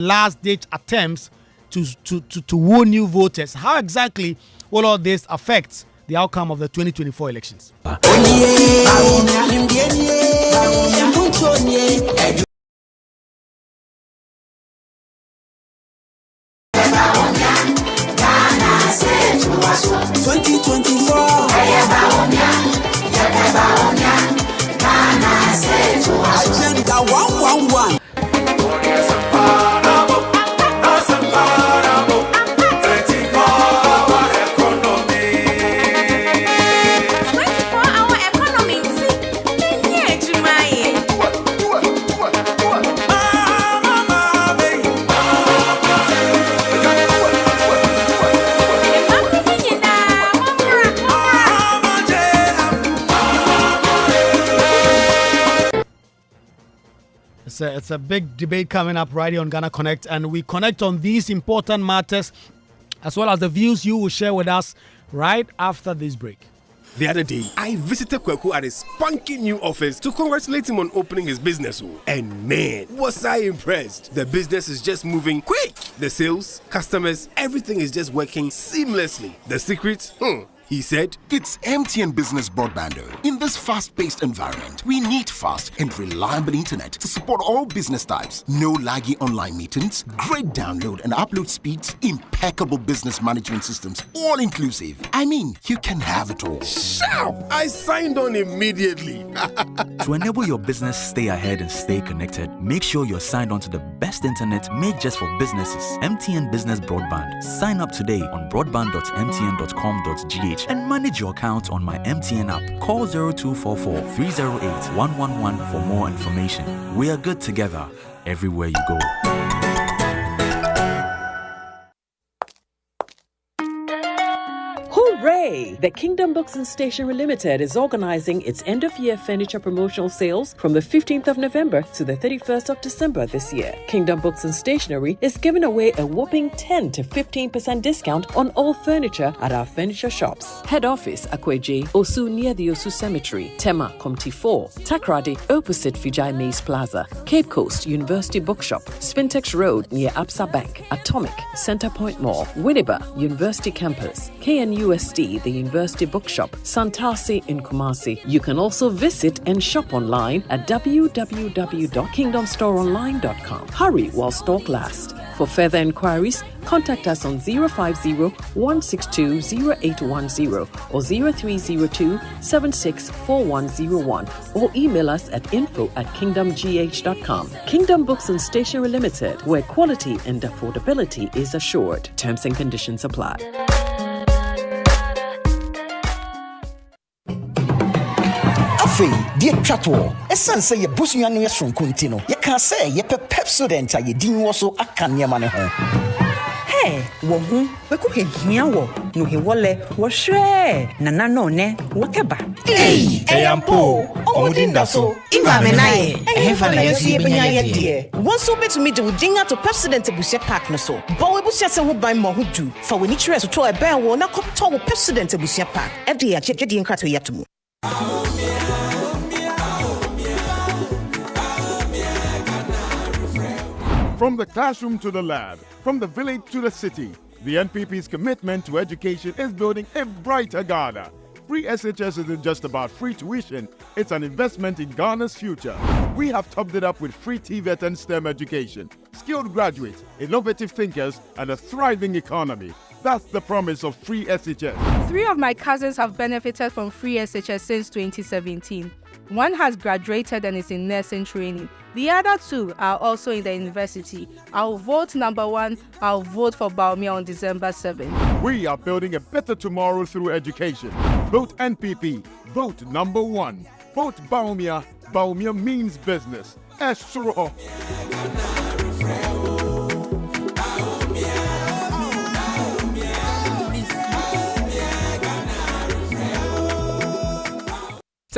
last-ditch attempts to woo new voters. How exactly will all this affect the outcome of the 2024 elections? It's a big debate coming up right here on Ghana Connect, and we connect on these important matters as well as the views you will share with us right after this break. The other day, I visited Kwaku at his spunky new office to congratulate him on opening his business. And man, was I impressed. The business is just moving quick. The sales, customers, everything is just working seamlessly. The secret? He said, it's MTN Business Broadband. In this fast-paced environment, we need fast and reliable internet to support all business types. No laggy online meetings, great download and upload speeds, impeccable business management systems, all inclusive. I mean, you can have it all. Sharp! I signed on immediately. To enable your business stay ahead and stay connected, make sure you're signed on to the best internet made just for businesses. MTN Business Broadband. Sign up today on broadband.mtn.com.gh and manage your account on my MTN app. Call 0244 308 111 for more information. We are good together everywhere you go. Hooray! The Kingdom Books and Stationery Limited is organizing its end-of-year furniture promotional sales from the 15th of November to the 31st of December this year. Kingdom Books and Stationery is giving away a whopping 10 to 15% discount on all furniture at our furniture shops. Head office, Akweji, Osu near the Osu Cemetery, Tema, Comte 4, Takrady, opposite Vijay Mays Plaza, Cape Coast, University Bookshop, Spintex Road near Absa Bank, Atomic, Centerpoint Mall, Winneba, University Campus, KNUSD, the University Bookshop, Santasi in Kumasi. You can also visit and shop online at www.kingdomstoreonline.com. Hurry while stock lasts. For further inquiries, contact us on 050-162-0810 or 0302-764101 or email us at info@kingdomgh.com. Kingdom Books and Stationery Limited, where quality and affordability is assured. Terms and conditions apply. Dear Chatwo, a son say a busuan near from Contino. You can't say ye pepsodent, I didn't also a canyamane home. Hey, wohu, we could hear wo, no he wole, was shre, nana no ne, wakeba. Hey, Ampo, Odinda so, Imamenae, and Hefana, dear. One so bet to me to dinga to President Busia Park no so. But we busia se would buy more who do, for we need to rest to a bear will not come to President Busia Park. FDA, check the incato yatumu. From the classroom to the lab, from the village to the city, the NPP's commitment to education is building a brighter Ghana. Free SHS isn't just about free tuition, it's an investment in Ghana's future. We have topped it up with free TVET and STEM education, skilled graduates, innovative thinkers, and a thriving economy. That's the promise of free SHS. 3 of my cousins have benefited from free SHS since 2017. One has graduated and is in nursing training. The other 2 are also in the university. I'll vote number 1. I'll vote for Baumia on December 7th. We are building a better tomorrow through education. Vote NPP. Vote number 1. Vote Baumia. Baumia means business. Estro.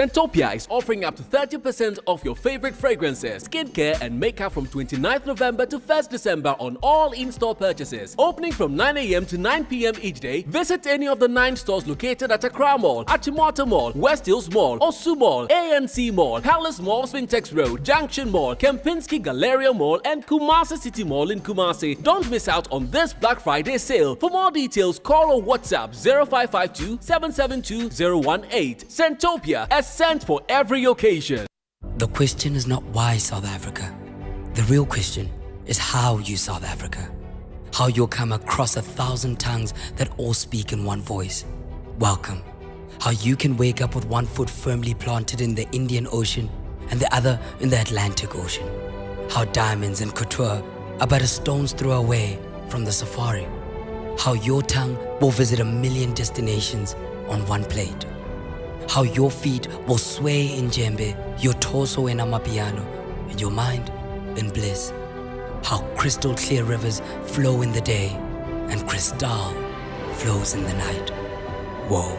Santopia is offering up to 30% off your favorite fragrances, skincare, and makeup from 29th November to 1st December on all in-store purchases. Opening from 9 a.m. to 9 p.m. each day, visit any of the 9 stores located at Accra Mall, Achimota Mall, West Hills Mall, Osu Mall, ANC Mall, Palace Mall, Spintex Road, Junction Mall, Kempinski Galleria Mall, and Kumasi City Mall in Kumasi. Don't miss out on this Black Friday sale. For more details, call or WhatsApp 0552 772 018. Santopia, a scent for every occasion. The question is not why South Africa. The real question is how you South Africa. How you'll come across 1,000 tongues that all speak in one voice. Welcome. How you can wake up with one foot firmly planted in the Indian Ocean and the other in the Atlantic Ocean. How diamonds and couture are but a stone's throw away from the safari. How your tongue will visit 1 million destinations on one plate. How your feet will sway in djembe, your torso in amapiano, and your mind in bliss. How crystal clear rivers flow in the day and crystal flows in the night. Whoa.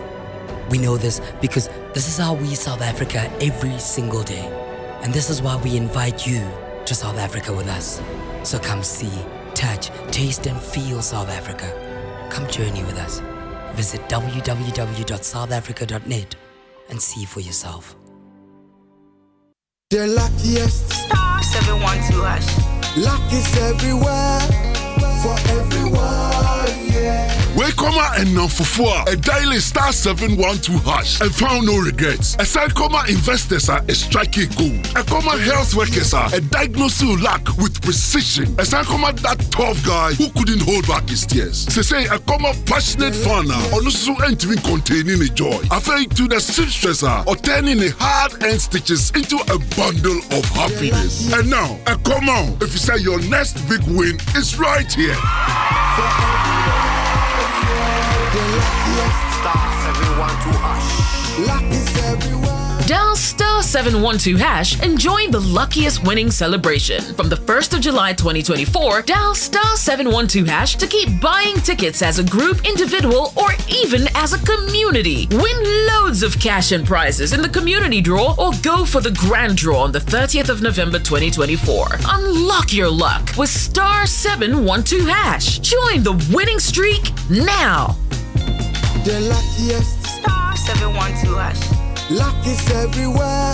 We know this because this is how we South Africa every single day. And this is why we invite you to South Africa with us. So come see, touch, taste and feel South Africa. Come journey with us. Visit www.southafrica.net and see for yourself. The luckiest star 712 hash. Luck is everywhere for everyone, yeah. Welcome and now for a daily star 712 hash and found no regrets. A Sankoma investors are a striking gold. A Koma health workers are a diagnosing luck with precision. A Sankoma that tough guy who couldn't hold back his tears. Say a Koma passionate fan on also entering containing a joy. After to the seamstresser or turning a hard-earned stitches into a bundle of happiness. And now, a Koma, if you say your next big win is right here. Star 712 hash. Luck is everywhere. Dial star 712 hash and join the luckiest winning celebration. From the 1st of July 2024, dial star 712 hash to keep buying tickets as a group, individual, or even as a community. Win loads of cash and prizes in the community draw or go for the grand draw on the 30th of November 2024. Unlock your luck with star 712 hash. Join the winning streak now. The luckiest star 712 hash. Luck is everywhere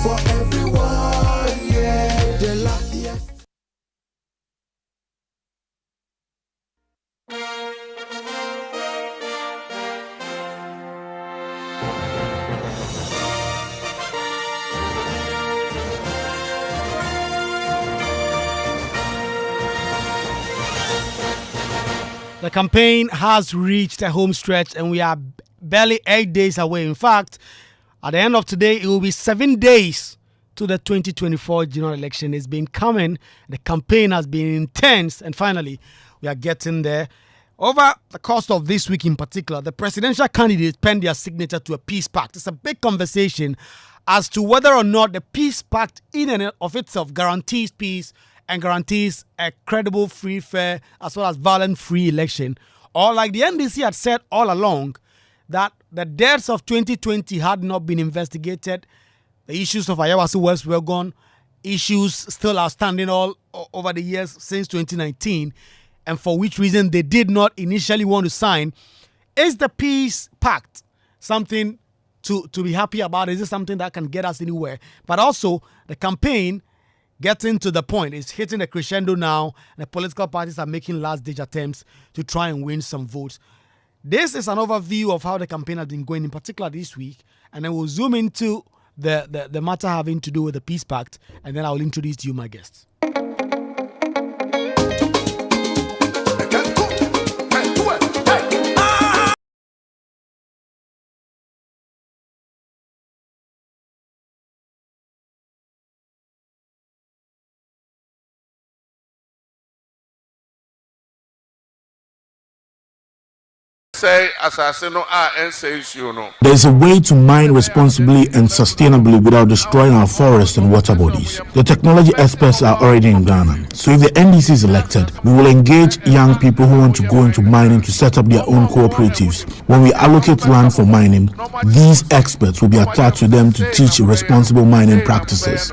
for everyone, yeah. The luckiest. The campaign has reached a home stretch and we are barely 8 days away. In fact, at the end of today, it will be 7 days to the 2024 general election. It's been coming. The campaign has been intense. And finally, we are getting there. Over the course of this week in particular, the presidential candidates penned their signature to a peace pact. It's a big conversation as to whether or not the peace pact in and of itself guarantees peace and guarantees a credible, free, fair, as well as violent-free election. Or like the NDC had said all along, that the deaths of 2020 had not been investigated. The issues of Ayawaso West were gone. Issues still outstanding all over the years since 2019. And for which reason they did not initially want to sign. Is the peace pact something to be happy about? Is it something that can get us anywhere? But also, the campaign getting to the point is hitting a crescendo now. And the political parties are making last-ditch attempts to try and win some votes. This is an overview of how the campaign has been going, in particular this week. And then we'll zoom into the matter having to do with the peace pact. And then I'll introduce to you my guests. say asase no a ense issue no. There's a way to mine responsibly and sustainably without destroying our forests and water bodies. The technology experts are already in Ghana. So if the NDC is elected, we will engage young people who want to go into mining to set up their own cooperatives. When we allocate land for mining, these experts will be attached to them to teach responsible mining practices.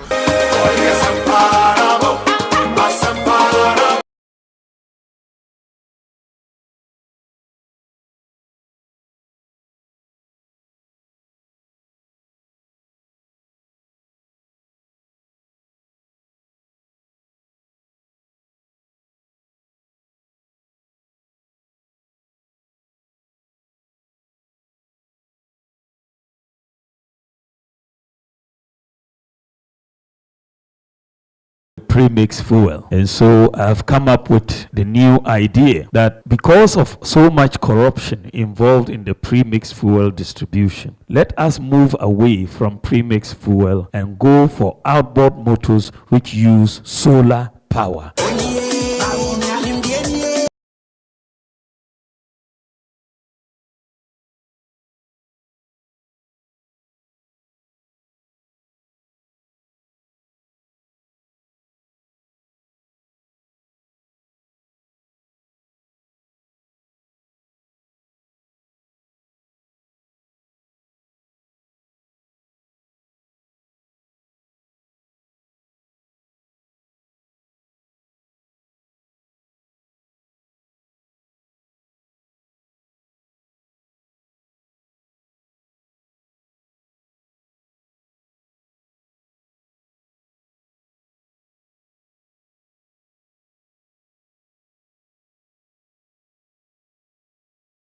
Premix fuel. And so I've come up with the new idea that because of so much corruption involved in the premix fuel distribution, let us move away from premix fuel and go for outboard motors which use solar power.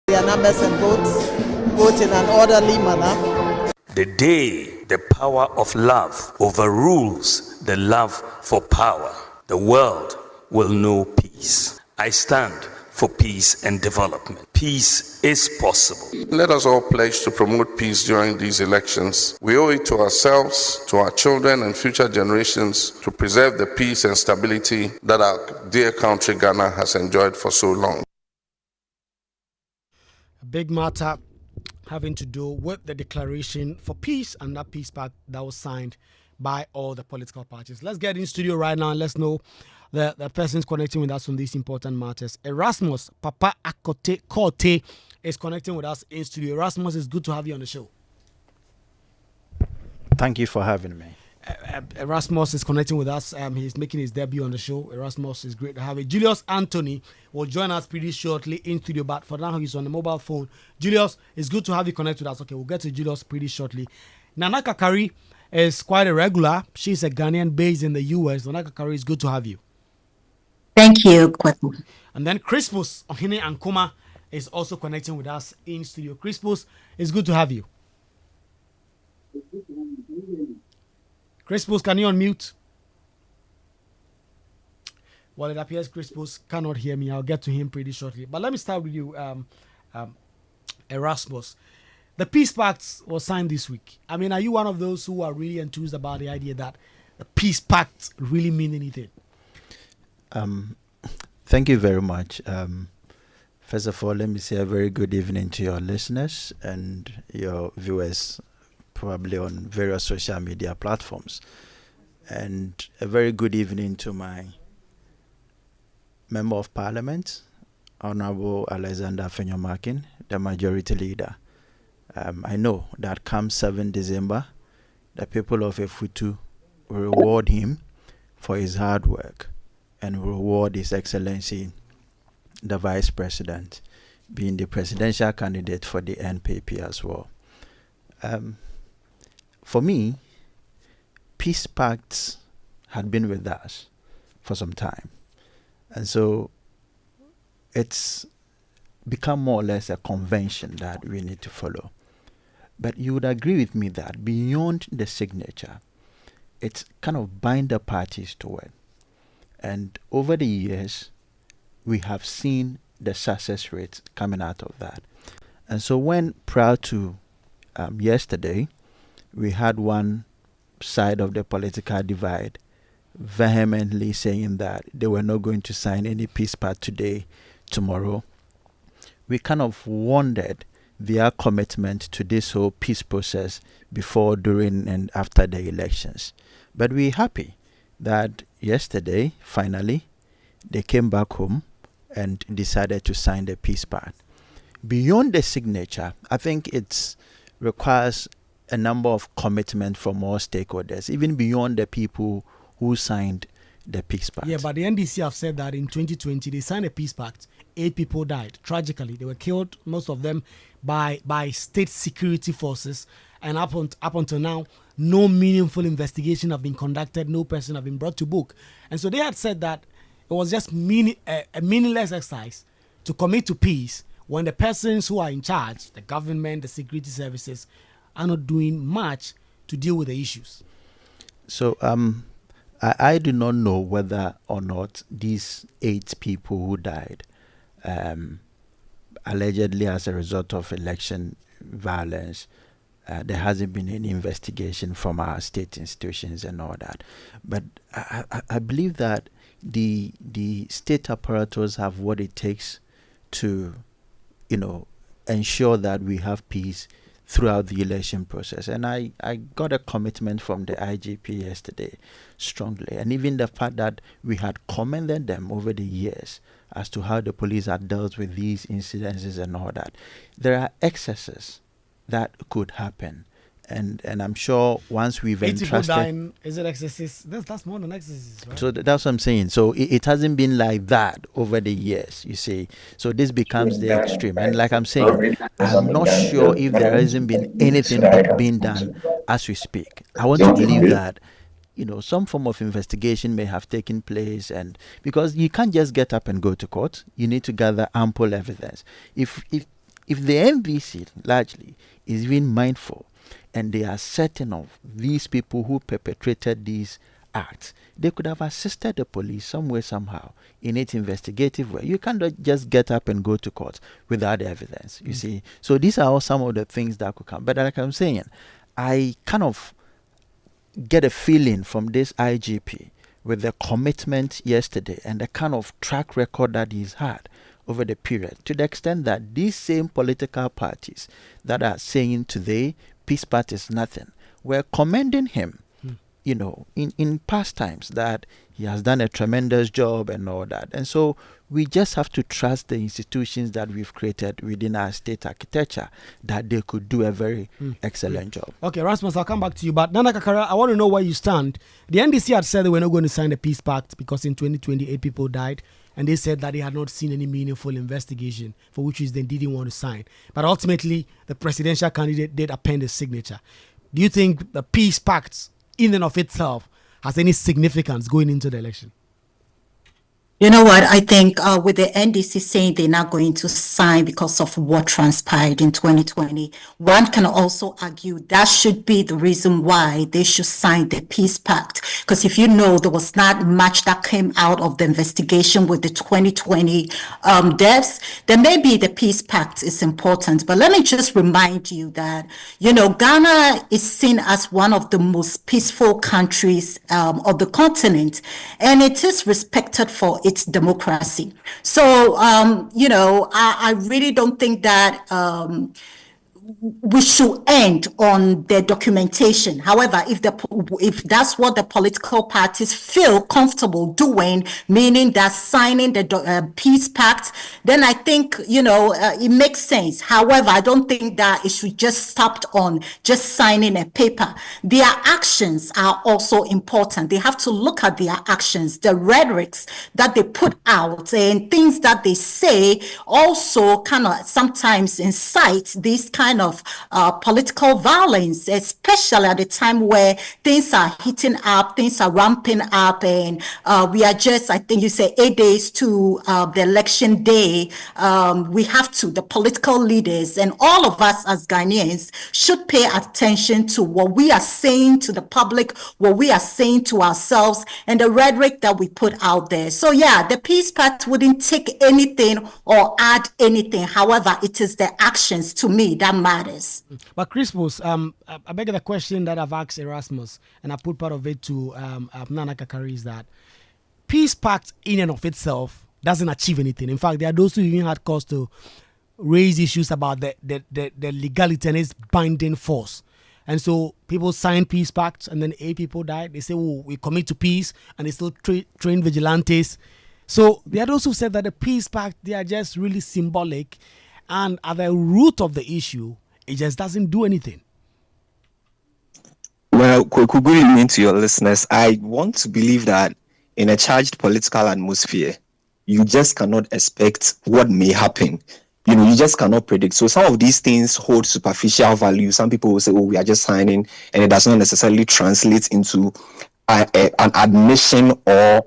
Their numbers and vote in an orderly manner. The day the power of love overrules the love for power, the world will know peace. I stand for peace and development. Peace is possible. Let us all pledge to promote peace during these elections. We owe it to ourselves, to our children and future generations to preserve the peace and stability that our dear country Ghana has enjoyed for so long. A big matter having to do with the declaration for peace and that peace pact that was signed by all the political parties. Let's get in studio right now and let's know the persons connecting with us on these important matters. Erasmus Papa Akote Kote is connecting with us in studio. Erasmus, it's good to have you on the show. Thank you for having me. Erasmus is connecting with us. He's making his debut on the show. Erasmus is great to have it. Julius Anthony will join us pretty shortly in studio, but for now he's on the mobile phone. Julius, it's good to have you connect with us. Okay, we'll get to Julius pretty shortly. Nana Kakari is quite a regular. She's a Ghanaian based in the US. Nana Kakari, it's good to have you. Thank you, Kwaku. And then Crispus Ohene Ankoma is also connecting with us in studio. Crispus, it's good to have you. Crispus, can you unmute? Well, it appears Crispus cannot hear me. I'll get to him pretty shortly. But let me start with you, Erasmus. The Peace Pact was signed this week. I mean, are you one of those who are really enthused about the idea that the Peace Pact really mean anything? Thank you very much. First of all, let me say a very good evening to your listeners and your viewers, probably on various social media platforms. And a very good evening to my Member of Parliament, Honorable Alexander Fenyomakin, the Majority Leader. I know that come 7 December, the people of Efutu will reward him for his hard work and reward His Excellency, the Vice President, being the presidential candidate for the NPP as well. For me, peace pacts had been with us for some time. And so it's become more or less a convention that we need to follow. But you would agree with me that beyond the signature, it's kind of bind the parties to it. And over the years, we have seen the success rates coming out of that. And so when prior to yesterday, we had one side of the political divide vehemently saying that they were not going to sign any peace pact today, tomorrow. we kind of wondered their commitment to this whole peace process before, during, and after the elections. But we're happy that yesterday, finally, they came back home and decided to sign the peace pact. Beyond the signature, I think it requires a number of commitment from all stakeholders, even beyond the people who signed the peace pact. Yeah, but the NDC have said that in 2020 they signed a peace pact. 8 people died tragically. They were killed, most of them by state security forces. And up until now, no meaningful investigation have been conducted. No person have been brought to book. And so they had said that it was just a meaningless exercise to commit to peace when the persons who are in charge, the government, the security services, are not doing much to deal with the issues. So I do not know whether or not these 8 people who died allegedly as a result of election violence, there hasn't been any investigation from our state institutions and all that. But I believe that the state apparatus have what it takes to, ensure that we have peace throughout the election process. And I got a commitment from the IGP yesterday strongly. And even the fact that we had commended them over the years as to how the police had dealt with these incidences and all that. There are excesses that could happen. And I'm sure once we've entrusted... Is it excesses? That's more than excesses, right? So that's what I'm saying. So it hasn't been like that over the years, you see. So this becomes the extreme. And like I'm saying, I'm not sure if there hasn't been anything being done as we speak. I want to believe that, some form of investigation may have taken place, and because you can't just get up and go to court, you need to gather ample evidence. If the NVC largely is being mindful, and they are certain of these people who perpetrated these acts, they could have assisted the police some way, somehow, in its investigative way. You can't just get up and go to court without evidence, you see. So these are all some of the things that could come. But like I'm saying, I kind of get a feeling from this IGP with the commitment yesterday and the kind of track record that he's had over the period, to the extent that these same political parties that are saying today peace pact is nothing, we're commending him, in past times, that he has done a tremendous job and all that. And so we just have to trust the institutions that we've created within our state architecture, that they could do a very excellent job. Okay, Rasmus, I'll come back to you. But Nana Kakara, I want to know where you stand. The NDC had said they were not going to sign the peace pact because in 2020, 8 people died. And they said that they had not seen any meaningful investigation, for which reason they didn't want to sign. But ultimately, the presidential candidate did append his signature. Do you think the peace pact in and of itself has any significance going into the election? You know what? I think with the NDC saying they're not going to sign because of what transpired in 2020, one can also argue that should be the reason why they should sign the peace pact. Because if you know, there was not much that came out of the investigation with the 2020 deaths, then maybe the peace pact is important. But let me just remind you that, Ghana is seen as one of the most peaceful countries of the continent, and it is respected for its democracy. So, I really don't think that we should end on the documentation. However, if that's what the political parties feel comfortable doing, meaning that signing the peace pact, then I think it makes sense. However, I don't think that it should just stop on just signing a paper. Their actions are also important. They have to look at their actions, the rhetorics that they put out, and things that they say also kind of sometimes incite these kind of political violence, especially at the time where things are heating up, things are ramping up, and we are just, I think you say, 8 days to the election day. The political leaders and all of us as Ghanaians should pay attention to what we are saying to the public, what we are saying to ourselves, and the rhetoric that we put out there. So yeah, the peace pact wouldn't take anything or add anything. However, it is the actions to me that matters. But Crispus, I beg the question that I've asked Erasmus, and I put part of it to Nana Kakari, is that peace pact in and of itself doesn't achieve anything. In fact, there are those who even had cause to raise issues about the legality and its binding force. And so people sign peace pacts, and then 8 people died. They say, "Oh, we commit to peace," and they still train vigilantes. So there are those who said that the peace pact, they are just really symbolic, and at the root of the issue, it just doesn't do anything. Well, good evening to your listeners. I want to believe that in a charged political atmosphere, you just cannot expect what may happen. You just cannot predict. So some of these things hold superficial value. Some people will say, "Oh, we are just signing," and it does not necessarily translate into an admission, or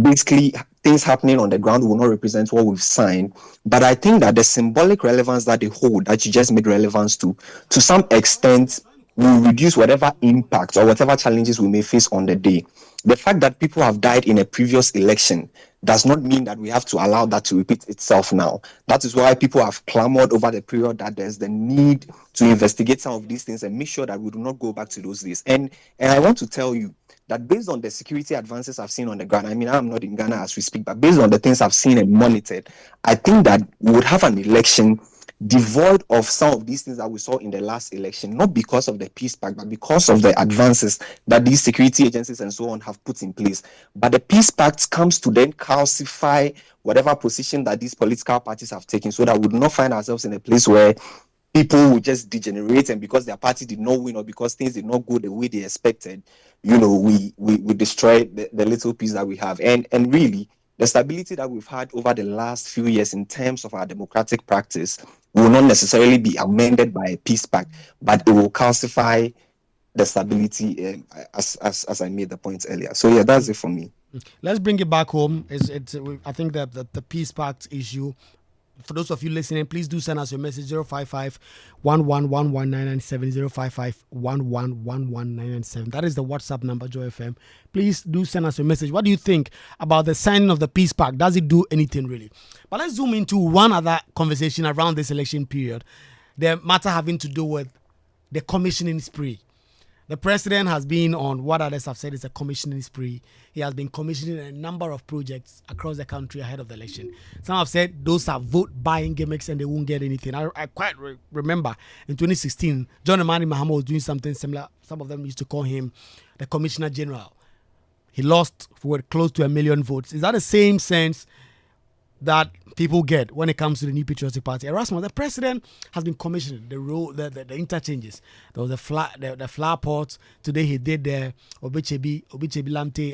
basically things happening on the ground will not represent what we've signed. But I think that the symbolic relevance that they hold, that you just made relevance to some extent, will reduce whatever impact or whatever challenges we may face on the day. The fact that people have died in a previous election does not mean that we have to allow that to repeat itself now. That is why people have clamored over the period that there's the need to investigate some of these things and make sure that we do not go back to those days. And I want to tell you that based on the security advances I've seen on the ground, I mean, I'm not in Ghana as we speak, but based on the things I've seen and monitored, I think that we would have an election devoid of some of these things that we saw in the last election, not because of the peace pact, but because of the advances that these security agencies and so on have put in place. But the peace pact comes to then calcify whatever position that these political parties have taken, so that we do not find ourselves in a place where people will just degenerate, and because their party did not win or because things did not go the way they expected, we destroy the little piece that we have. And really, the stability that we've had over the last few years in terms of our democratic practice will not necessarily be amended by a peace pact, but it will calcify the stability, as I made the point earlier. So yeah, that's it for me. Let's bring it back home. I think that the peace pact issue, for those of you listening, please do send us your message 055-1111-997, 055-1111-997. That is the WhatsApp number, Joy FM. Please do send us your message. What do you think about the signing of the peace pact? Does it do anything really? But let's zoom into one other conversation around this election period. The matter having to do with the commissioning spree. The president has been on what others have said is a commissioning spree. He has been commissioning a number of projects across the country ahead of the election. Some have said those are vote-buying gimmicks and they won't get anything. I quite remember in 2016, John Amani Mahama was doing something similar. Some of them used to call him the Commissioner General. He lost for close to 1 million votes. Is that the same sense that people get when it comes to the New Patriotic Party? Erasmus, the president has been commissioning the interchanges. There was the flower pots. Today he did the Obichebi Lamte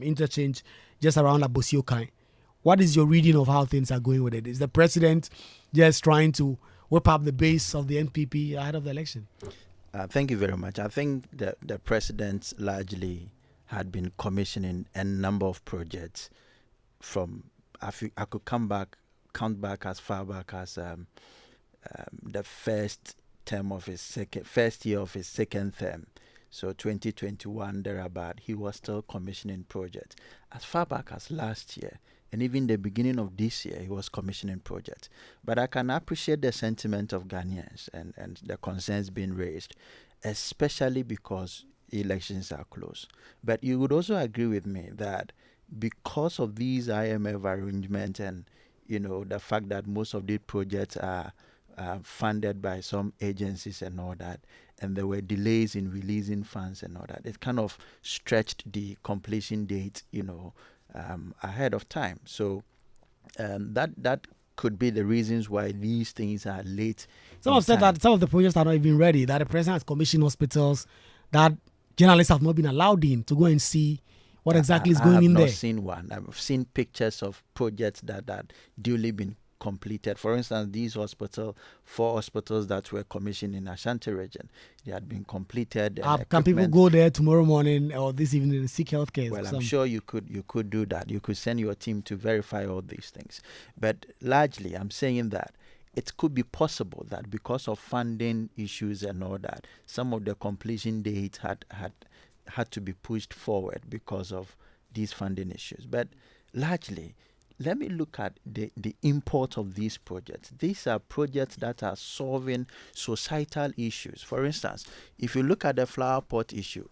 interchange just around Abosiokai. What is your reading of how things are going with it? Is the president just trying to whip up the base of the NPP ahead of the election? Thank you very much. I think the president largely had been commissioning a number of projects from, I could count back as far back as the first year of his second term. So 2021 thereabout, he was still commissioning projects. As far back as last year, and even the beginning of this year, he was commissioning projects. But I can appreciate the sentiment of Ghanaians and the concerns being raised, especially because elections are close. But you would also agree with me that because of these IMF arrangements and the fact that most of these projects are funded by some agencies and all that, and there were delays in releasing funds and all that, it kind of stretched the completion date ahead of time. So that could be the reasons why these things are late. Some have said that some of the projects are not even ready, that the president has commissioned hospitals that journalists have not been allowed in to go and see what exactly is going in there. I have not seen one. I've seen pictures of projects that had duly been completed. For instance, these 4 hospitals that were commissioned in Ashanti region, they had been completed. Can people go there tomorrow morning or this evening and seek health care? Well, I'm sure you could do that. You could send your team to verify all these things. But largely, I'm saying that it could be possible that because of funding issues and all that, some of the completion dates had to be pushed forward because of these funding issues. But largely, let me look at the import of these projects. These are projects that are solving societal issues. For instance, if you look at the flower pot issue,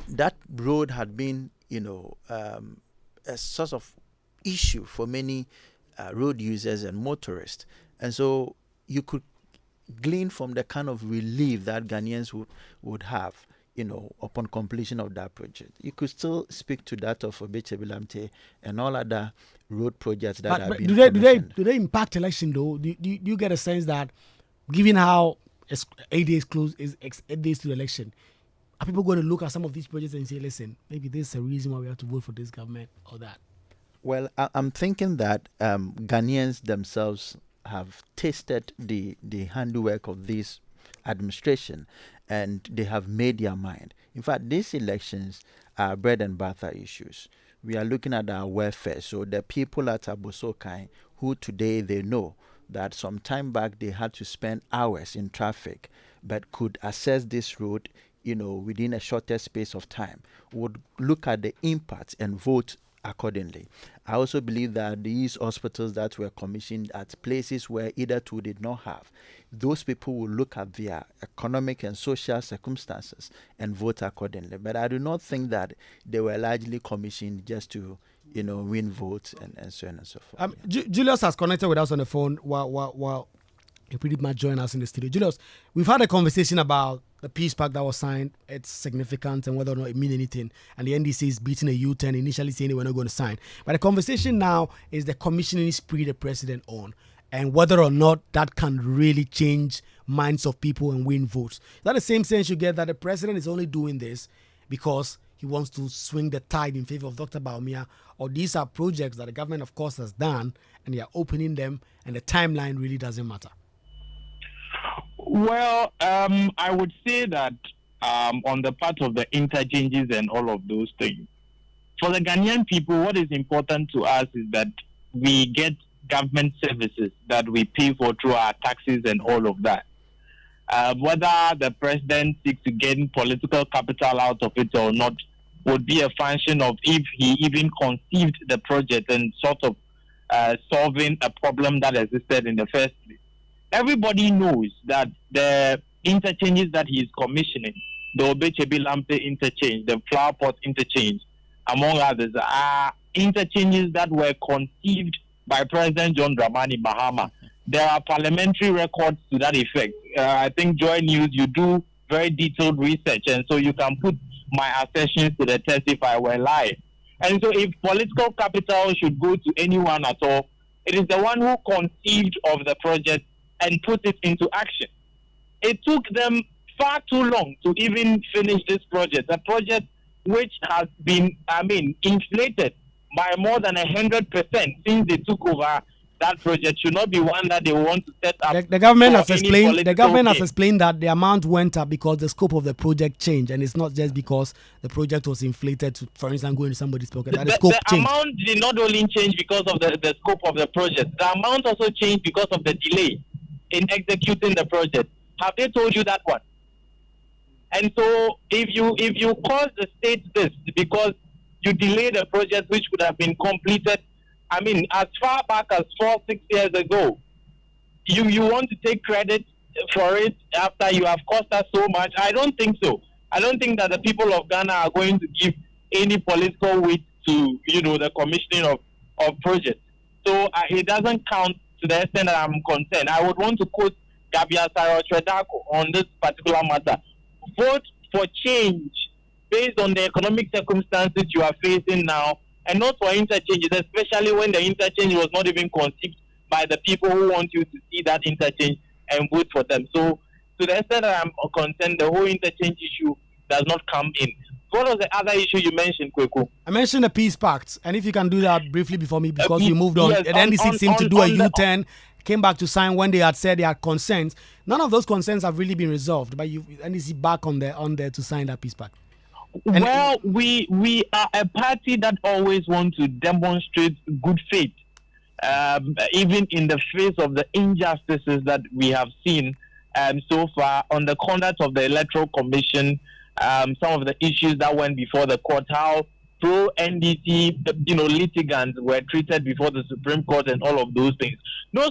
that road had been, a source of issue for many road users and motorists. And so you could glean from the kind of relief that Ghanaians would have, upon completion of that project. You could still speak to that of Obeche-Bilamte and all other road projects that have been commissioned. Do they impact election though? Do you get a sense that, given how 8 days close is 8 days to the election, are people going to look at some of these projects and say, listen, maybe this is a reason why we have to vote for this government or that? Well, I'm thinking that Ghanaians themselves have tasted the handiwork of this administration, and they have made their mind. In fact, these elections are bread and butter issues. We are looking at our welfare. So the people at Abosokai, who today they know that some time back they had to spend hours in traffic, but could access this road, within a shorter space of time, would look at the impact and vote accordingly. I also believe that these hospitals that were commissioned at places where either two did not have, those people will look at their economic and social circumstances and vote accordingly. But I do not think that they were largely commissioned just to, win votes and so on and so forth. Julius has connected with us on the phone while he pretty much joined us in the studio. Julius, we've had a conversation about the peace pact that was signed, its significance and whether or not it means anything. And the NDC is beating a U-turn, initially saying they were not going to sign. But the conversation now is the commissioning spree the president on, and whether or not that can really change minds of people and win votes. Is that the same sense you get, that the president is only doing this because he wants to swing the tide in favor of Dr. Baumia, or these are projects that the government, of course, has done, and they are opening them, and the timeline really doesn't matter? Well, I would say that on the part of the interchanges and all of those things, for the Ghanaian people, what is important to us is that we get government services that we pay for through our taxes and all of that. Whether the president seeks to gain political capital out of it or not would be a function of if he even conceived the project and sort of solving a problem that existed in the first place. Everybody knows that the interchanges that he is commissioning, the Obeche-Bilamte interchange, the Flower Pot interchange, among others, are interchanges that were conceived by President John Dramani Mahama. There are parliamentary records to that effect. I think Joy News, you do very detailed research, and so you can put my assertions to the test if I were lying. And so if political capital should go to anyone at all, it is the one who conceived of the project and put it into action. It took them far too long to even finish this project, a project which has been, inflated by more than 100% since they took over. That project should not be one that they want to set up. The government has explained. The government has explained that the amount went up because the scope of the project changed, and it's not just because the project was inflated to, for instance, go into somebody's pocket. The scope changed. Amount did not only change because of the scope of the project. The amount also changed because of the delay in executing the project. Have they told you that one? And so, if you cause the state this because you delay the project which would have been completed, as far back as 4-6 years ago, you want to take credit for it after you have cost us so much? I don't think so. I don't think that the people of Ghana are going to give any political weight to the commissioning of projects. So it doesn't count to the extent that I'm concerned. I would want to quote Gabia Sarotredako on this particular matter. Vote for change based on the economic circumstances you are facing now, and not for interchanges, especially when the interchange was not even conceived by the people who want you to see that interchange and vote for them. So, to the extent that I'm concerned, the whole interchange issue does not come in. What was the other issue you mentioned, Kwaku? I mentioned the peace pact, and if you can do that briefly before me, because we moved on. Yes, the NDC seemed to do a U-turn, came back to sign when they had said they had concerns. None of those concerns have really been resolved, but NDC back on there to sign that peace pact. Well, we are a party that always want to demonstrate good faith, even in the face of the injustices that we have seen so far on the conduct of the Electoral Commission, some of the issues that went before the court, how pro-NDC, litigants were treated before the Supreme Court and all of those things. Those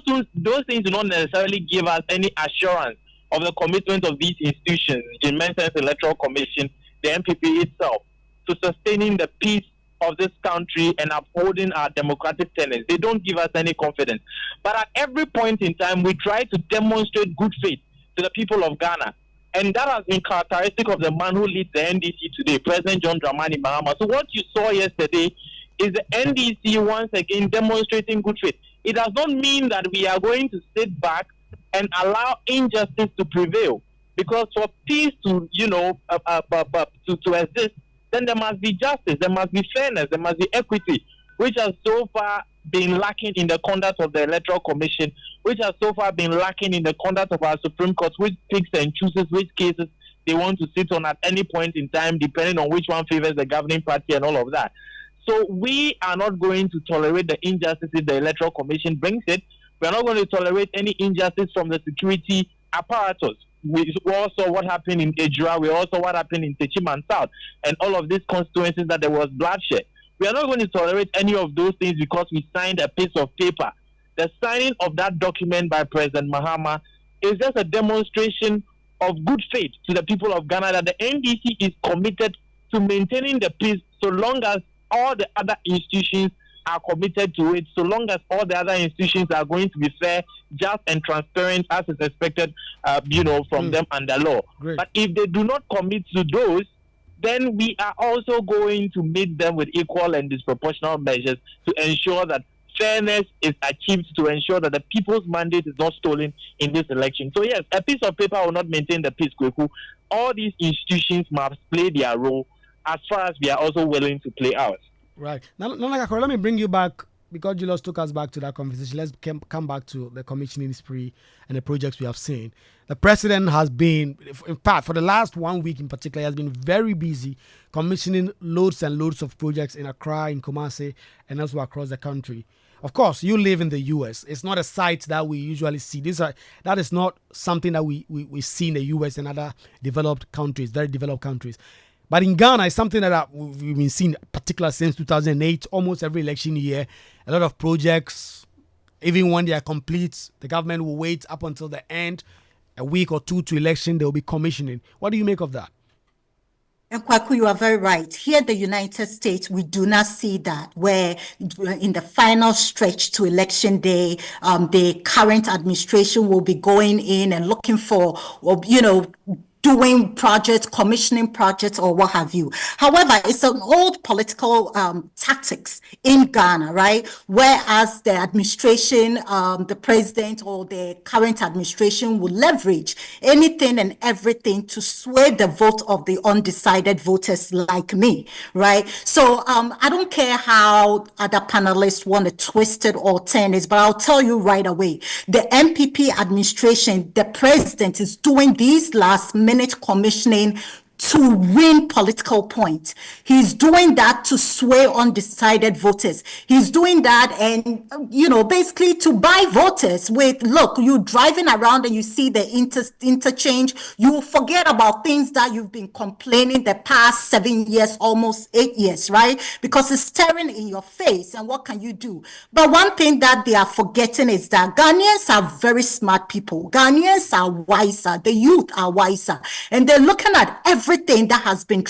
things do not necessarily give us any assurance of the commitment of these institutions, in Men's Electoral Commission, the MPP itself, to sustaining the peace of this country and upholding our democratic tenets. They don't give us any confidence. But at every point in time, we try to demonstrate good faith to the people of Ghana. And that has been characteristic of the man who leads the NDC today, President John Dramani Mahama. So what you saw yesterday is the NDC once again demonstrating good faith. It does not mean that we are going to sit back and allow injustice to prevail. Because for peace to, to exist, then there must be justice, there must be fairness, there must be equity, which has so far been lacking in the conduct of the Electoral Commission, which has so far been lacking in the conduct of our Supreme Court, which picks and chooses which cases they want to sit on at any point in time, depending on which one favors the governing party and all of that. So we are not going to tolerate the injustices the Electoral Commission brings it. We are not going to tolerate any injustice from the security apparatus. We all saw what happened in Ejura. We also saw what happened in Techiman South and all of these constituencies that there was bloodshed. We are not going to tolerate any of those things because we signed a piece of paper. The signing of that document by President Mahama is just a demonstration of good faith to the people of Ghana that the NDC is committed to maintaining the peace so long as all the other institutions are committed to it, so long as all the other institutions are going to be fair, just and transparent as is expected, from them under law. Great. But if they do not commit to those, then we are also going to meet them with equal and disproportionate measures to ensure that fairness is achieved, to ensure that the people's mandate is not stolen in this election. So yes, a piece of paper will not maintain the peace, Kwaku. All these institutions must play their role as far as we are also willing to play ours. Right. Now, let me bring you back, because Julius took us back to that conversation. Let's come back to the commissioning spree and the projects we have seen. The president has been, in fact, for the last 1 week in particular, he has been very busy commissioning loads and loads of projects in Accra, in Kumasi, and elsewhere across the country. Of course, you live in the U.S. It's not a sight that we usually see. That is not something that we see in the U.S. and other developed countries, very developed countries. But in Ghana, it's something that we've been seeing, particularly since 2008, almost every election year. A lot of projects, even when they are complete, the government will wait up until the end, a week or two to election, they will be commissioning. What do you make of that? And Kwaku, you are very right. Here in the United States, we do not see that, where in the final stretch to election day, the current administration will be going in and looking for, doing projects, commissioning projects, or what have you. However, it's an old political tactics in Ghana, right? Whereas the administration, the president or the current administration will leverage anything and everything to sway the vote of the undecided voters like me, right? So I don't care how other panelists want to twist it or turn it, but I'll tell you right away, the MPP administration, the president is doing these last minute commissioning to win political points. He's doing that to sway undecided voters. He's doing that and, basically to buy voters with, look, you driving around and you see the interchange, you forget about things that you've been complaining the past 7 years, almost 8 years, right? Because it's staring in your face, and what can you do? But one thing that they are forgetting is that Ghanaians are very smart people. Ghanaians are wiser. The youth are wiser. And they're looking at everything that has been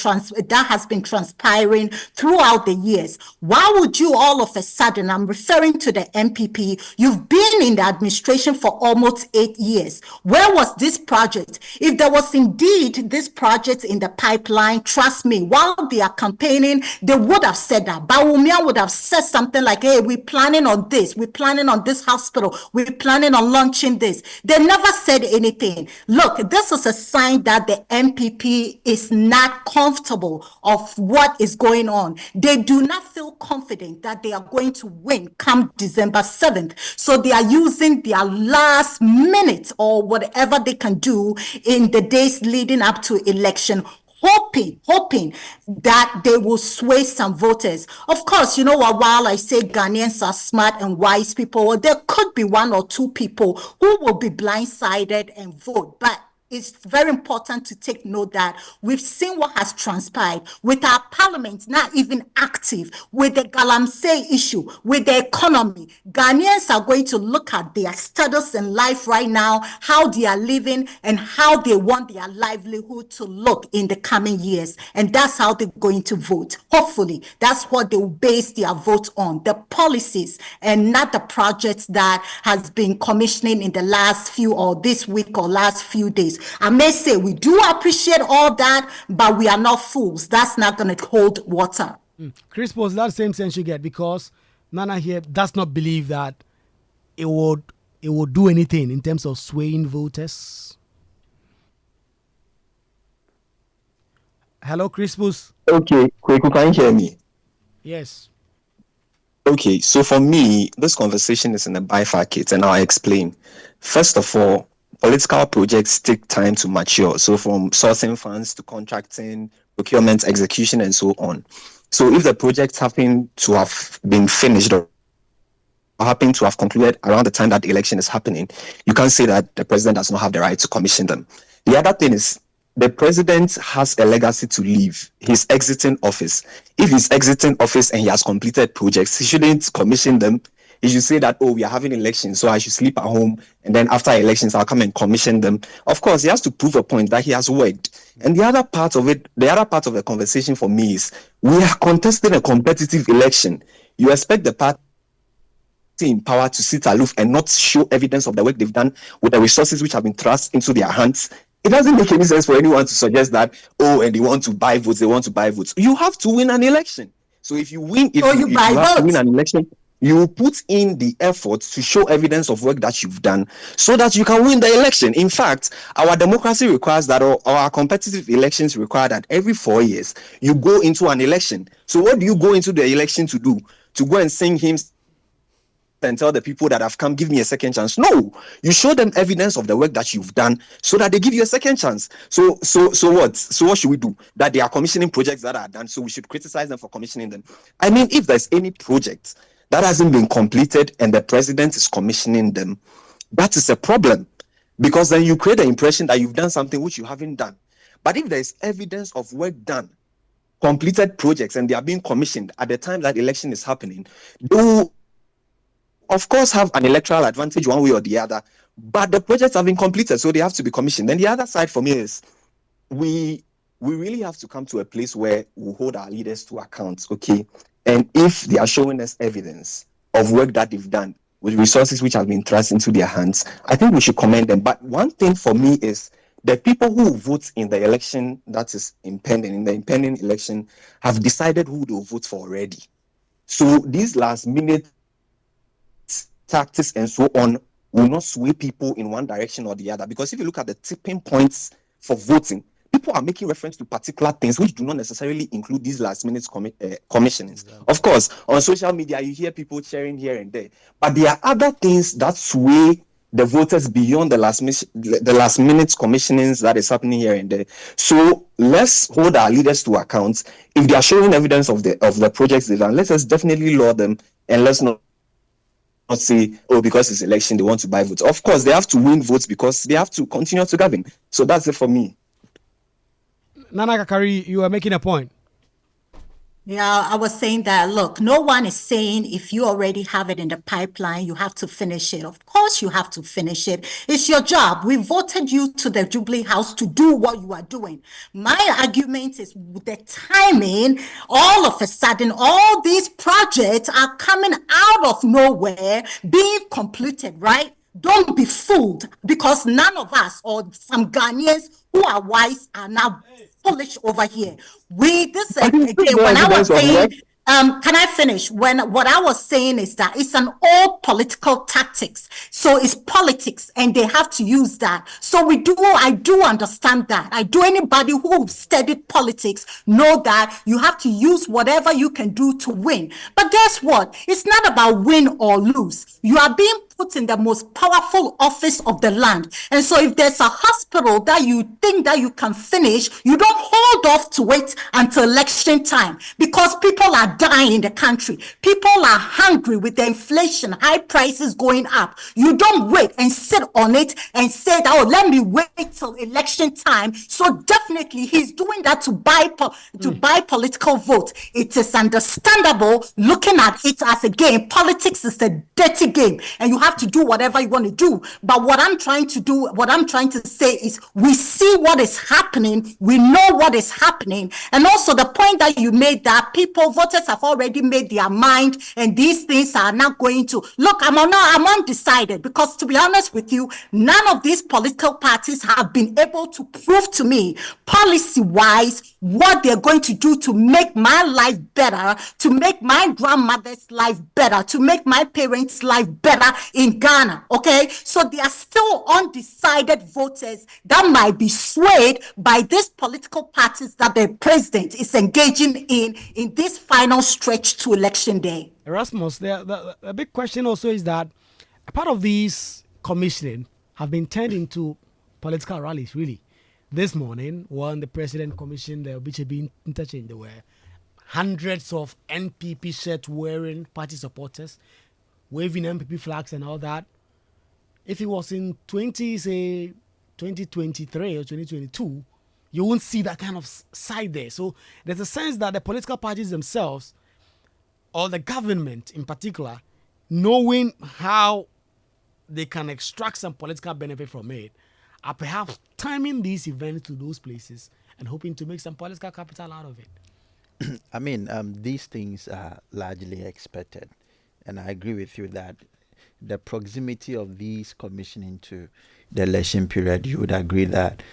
transpiring throughout the years. Why would you all of a sudden, I'm referring to the MPP, you've been in the administration for almost 8 years. Where was this project? If there was indeed this project in the pipeline, trust me, while they are campaigning, they would have said that. Bawumia would have said something like, hey, we're planning on this. We're planning on this hospital. We're planning on launching this. They never said anything. Look, this is a sign that the MPP is not comfortable of what is going on. They do not feel confident that they are going to win come December 7th. So they are using their last minute or whatever they can do in the days leading up to election, hoping that they will sway some voters. Of course, you know what, while I say Ghanaians are smart and wise people, there could be one or two people who will be blindsided and vote. But it's very important to take note that we've seen what has transpired with our parliament not even active, with the Galamsey issue, with the economy. Ghanaians are going to look at their status in life right now, how they are living, and how they want their livelihood to look in the coming years. And that's how they're going to vote. Hopefully, that's what they will base their vote on, the policies and not the projects that has been commissioning in the last few or this week or last few days. I may say we do appreciate all that, but we are not fools. That's not going to hold water. Chris, was that same sense you get, because Nana here does not believe that it would do anything in terms of swaying voters. Hello, Crispus. Okay, Kwaku, can you hear me? Yes. Okay, so for me, this conversation is in a bifurcate, and I'll explain. First of all, political projects take time to mature. So from sourcing funds to contracting, procurement, execution, and so on. So if the projects happen to have been finished or happen to have concluded around the time that the election is happening, you can't say that the president does not have the right to commission them. The other thing is, the president has a legacy to leave. He's exiting office. If he's exiting office and he has completed projects, he shouldn't commission them. He should say that, oh, we are having elections, so I should sleep at home, and then after elections, I'll come and commission them. Of course, he has to prove a point that he has worked. And the other part of the conversation for me is, we are contesting a competitive election. You expect the party in power to sit aloof and not show evidence of the work they've done with the resources which have been thrust into their hands. It doesn't make any sense for anyone to suggest that, oh, and they want to buy votes, You have to win an election. So if you win, if you have to win an election, you put in the effort to show evidence of work that you've done so that you can win the election. In fact, our democracy requires that, or our competitive elections require that every 4 years you go into an election. So what do you go into the election to do? To go and sing hymns and tell the people that have come, give me a second chance? No, you show them evidence of the work that you've done so that they give you a second chance. So what should we do? That they are commissioning projects that are done, so we should criticize them for commissioning them? I mean, if there's any project that hasn't been completed and the president is commissioning them, that is a problem, because then you create the impression that you've done something which you haven't done. But if there is evidence of work done, completed projects, and they are being commissioned at the time that election is happening, they will of course have an electoral advantage one way or the other, but the projects have been completed, so they have to be commissioned. Then the other side for me is, we really have to come to a place where we hold our leaders to account, okay? And if they are showing us evidence of work that they've done with resources which have been thrust into their hands, I think we should commend them. But one thing for me is, the people who vote in the election that is impending, in the impending election, have decided who they'll vote for already. So these last minute tactics and so on will not sway people in one direction or the other. Because if you look at the tipping points for voting, people are making reference to particular things which do not necessarily include these last minute commissionings. Exactly. Of course, on social media, you hear people cheering here and there, but there are other things that sway the voters beyond the last minute commissionings that is happening here and there. So let's hold our leaders to account. If they are showing evidence of the projects they've done, let us definitely laud them, and let's not say, oh, because it's election, they want to buy votes. Of course, they have to win votes because they have to continue to govern. So that's it for me. Nana Kakari, you are making a point. Yeah, I was saying that, look, no one is saying if you already have it in the pipeline, you have to finish it. Of course, you have to finish it. It's your job. We voted you to the Jubilee House to do what you are doing. My argument is the timing. All of a sudden, all these projects are coming out of nowhere, being completed, right? Don't be fooled, because none of us, or some Ghanaians who are wise, are now foolish over here. When I was saying, can I finish? What I was saying is that it's an all political tactics. So it's politics, and they have to use that. So I do understand that. Anybody who studied politics know that you have to use whatever you can do to win. But guess what? It's not about win or lose. You are being put in the most powerful office of the land. And so if there's a hospital that you think that you can finish, you don't hold off to wait until election time, because people are dying in the country. People are hungry with the inflation, high prices going up. You don't wait and sit on it and say that, oh, let me wait till election time. So definitely he's doing that to buy political vote. It is understandable looking at it as a game. Politics is a dirty game and you have to do whatever you want to do. But what I'm trying to say is we see what is happening. We know what is happening. And also the point that you made that voters have already made their mind and these things are not going to look. I'm undecided, because to be honest with you, none of these political parties have been able to prove to me policy wise what they're going to do to make my life better, to make my grandmother's life better, to make my parents' life better in Ghana. Okay, so they are still undecided voters that might be swayed by these political parties that the president is engaging in this final stretch to election day. Erasmus, the big question also is that a part of these commissioning have been turned into political rallies, really. This morning, when the president commissioned the Obichebi interchange, there were hundreds of NPP shirt wearing party supporters waving NPP flags and all that. If it was in 2023 or 2022, you won't see that kind of side there. So there's a sense that the political parties themselves, or the government in particular, knowing how they can extract some political benefit from it, are perhaps timing these events to those places and hoping to make some political capital out of it. I mean, these things are largely expected. And I agree with you that the proximity of these commissioning to the election period, you would agree that,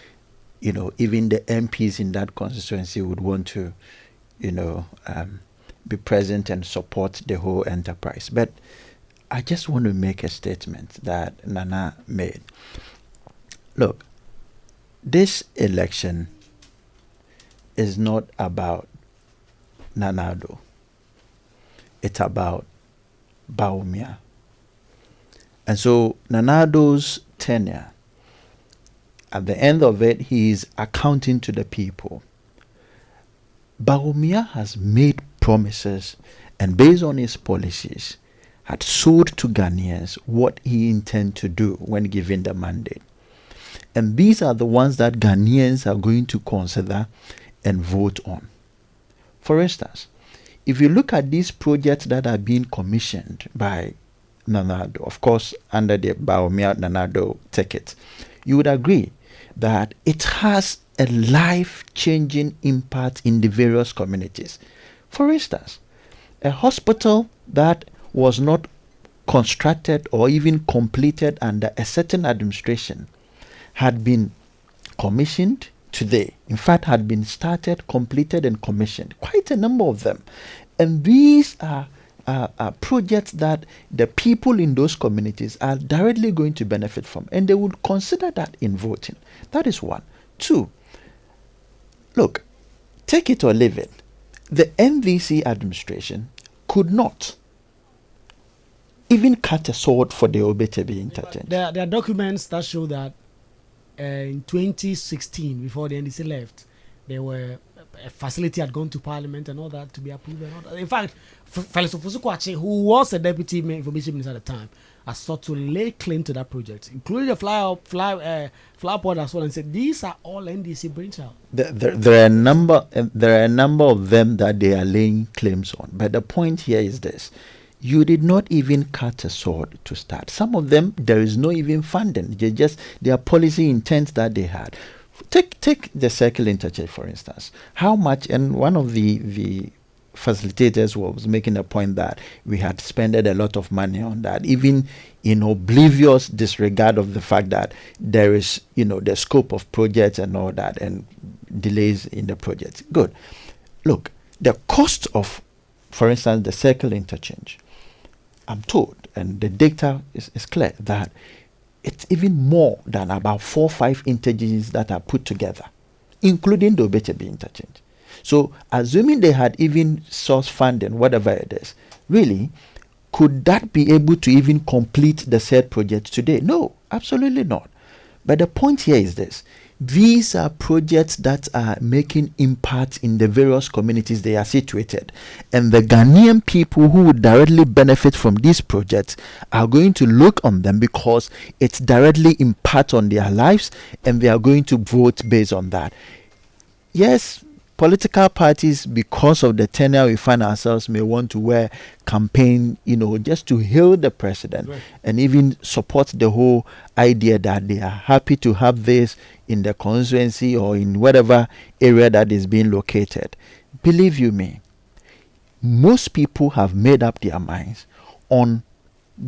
even the MPs in that constituency would want to, be present and support the whole enterprise. But I just want to make a statement that Nana made. Look, this election is not about Nana Addo. It's about Bawumia. And so Nana Addo's tenure, at the end of it, he is accounting to the people. Bawumia has made promises and based on his policies had sold to Ghanaians what he intends to do when given the mandate. And these are the ones that Ghanaians are going to consider and vote on. For instance, if you look at these projects that are being commissioned by Nana Addo, of course, under the Bawumia Nana Addo ticket, you would agree that it has a life-changing impact in the various communities. For instance, a hospital that was not constructed or even completed under a certain administration had been commissioned today. In fact, had been started, completed, and commissioned. Quite a number of them. And these are projects that the people in those communities are directly going to benefit from. And they would consider that in voting. That is one. Two, look, take it or leave it. The NVC administration could not even cut a sword for the Obichebi interchange. There are documents that show that in 2016, before the NDC left, there were a facility had gone to Parliament and all that to be approved and all that. In fact, Felix Ofosu-Kwakye, who was a deputy information minister at the time, has sought to lay claim to that project, including the flower as well, and said these are all NDC brainchild. There are a number of them that they are laying claims on. But the point here is this: you did not even cut a sword to start. Some of them, there is no even funding. Their policy intent that they had. Take the circle interchange, for instance. How much, and one of the facilitators was making a point that we had spent a lot of money on that, even in oblivious disregard of the fact that there is, the scope of projects and all that, and delays in the project. Good. Look, the cost of, for instance, the circle interchange, I'm told, and the data is clear, that it's even more than about 4 or 5 interchanges that are put together, including the Obichebi interchange. So, assuming they had even source funding, whatever it is, really, could that be able to even complete the said project today? No, absolutely not. But the point here is this. These are projects that are making impact in the various communities they are situated. And the Ghanaian people who would directly benefit from these projects are going to look on them because it's directly impact on their lives, and they are going to vote based on that. Yes, political parties, because of the tenure we find ourselves, may want to wear campaign, just to hail the president, right, and even support the whole idea that they are happy to have this in the constituency or in whatever area that is being located. Believe you me, most people have made up their minds on